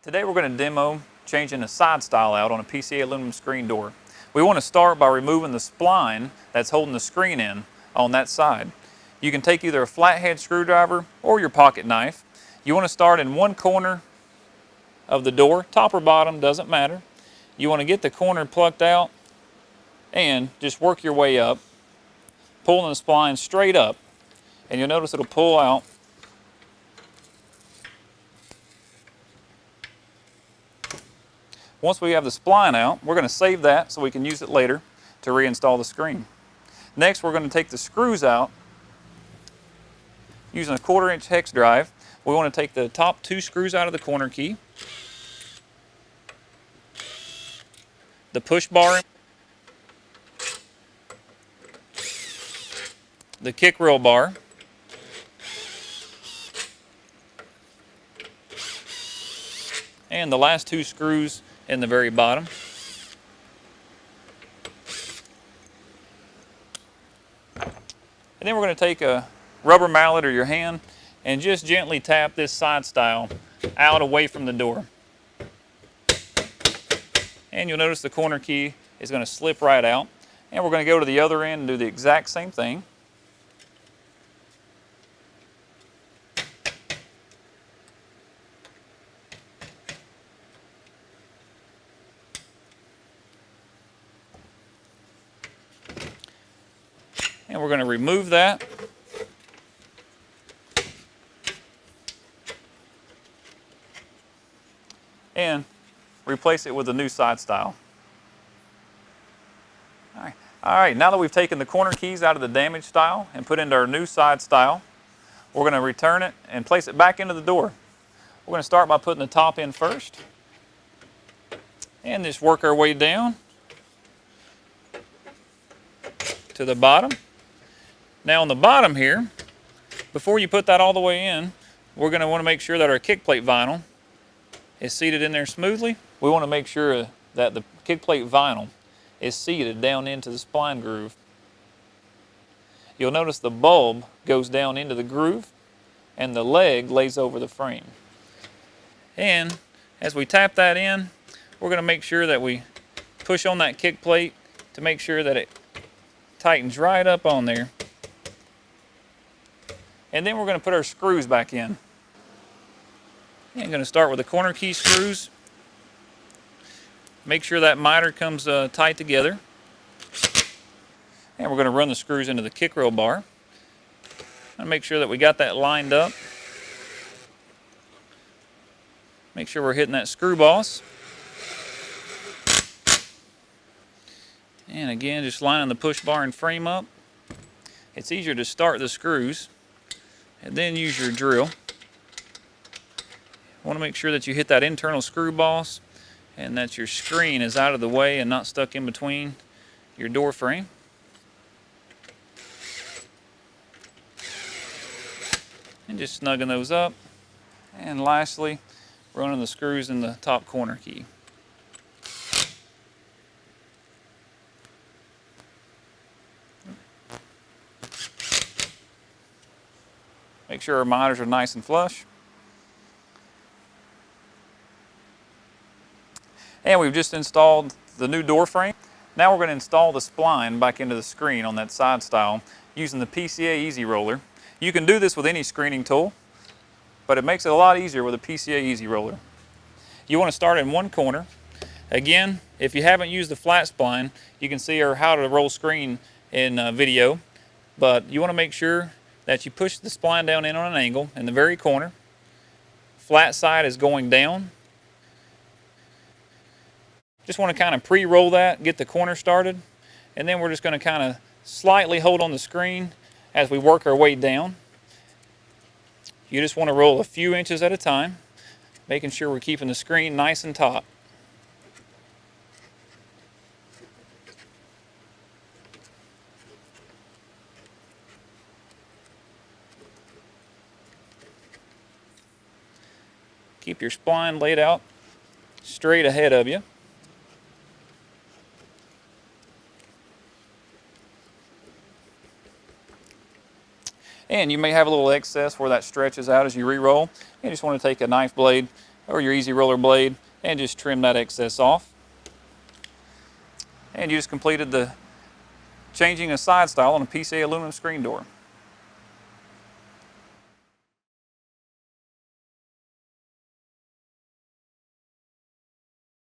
Today we're going to demo changing the side stile out on a PCA aluminum screen door. We want to start by removing the spline that's holding the screen in on that side. You can take either a flathead screwdriver or your pocket knife. You want to start in one corner of the door, top or bottom, doesn't matter. You want to get the corner plucked out and just work your way up, pulling the spline straight up, and you'll notice it'll pull out. Once we have the spline out, we're going to save that so we can use it later to reinstall the screen. Next, we're going to take the screws out using a 1/4-inch hex drive. We want to take the top 2 screws out of the corner key, the push bar, the kick reel bar, and the last 2 screws in the very bottom. And then we're going to take a rubber mallet or your hand and just gently tap this side stile out away from the door. And you'll notice the corner key is going to slip right out. And we're going to go to the other end and do the exact same thing. And we're going to remove that. And replace it with a new side stile. All right, now that we've taken the corner keys out of the damaged stile and put into our new side stile, we're going to return it and place it back into the door. We're going to start by putting the top in first. And just work our way down to the bottom. Now on the bottom here, before you put that all the way in, we're going to want to make sure that our kick plate vinyl is seated in there smoothly. We want to make sure that the kick plate vinyl is seated down into the spline groove. You'll notice the bulb goes down into the groove and the leg lays over the frame. And as we tap that in, we're going to make sure that we push on that kick plate to make sure that it tightens right up on there. And then we're going to put our screws back in. I'm going to start with the corner key screws. Make sure that miter comes tight together. And we're going to run the screws into the kick reel bar. And make sure that we got that lined up. Make sure we're hitting that screw boss. And again, just lining the push bar and frame up. It's easier to start the screws and then use your drill. You want to make sure that you hit that internal screw boss and that your screen is out of the way and not stuck in between your door frame. And just snugging those up. And lastly, running the screws in the top corner key. Make sure our miters are nice and flush. And we've just installed the new door frame. Now we're going to install the spline back into the screen on that side stile using the PCA Easy Roller. You can do this with any screening tool, but it makes it a lot easier with a PCA Easy Roller. You want to start in one corner. Again, if you haven't used the flat spline, you can see our how to roll screen in video, but you want to make sure that you push the spline down in on an angle in the very corner. Flat side is going down. Just want to kind of pre-roll that, get the corner started, and then we're just going to kind of slightly hold on the screen as we work our way down. You just want to roll a few inches at a time, making sure we're keeping the screen nice and taut. Keep your spline laid out straight ahead of you. And you may have a little excess where that stretches out as you re-roll. You just want to take a knife blade or your easy roller blade and just trim that excess off. And you just completed the changing a side stile on a PCA aluminum screen door.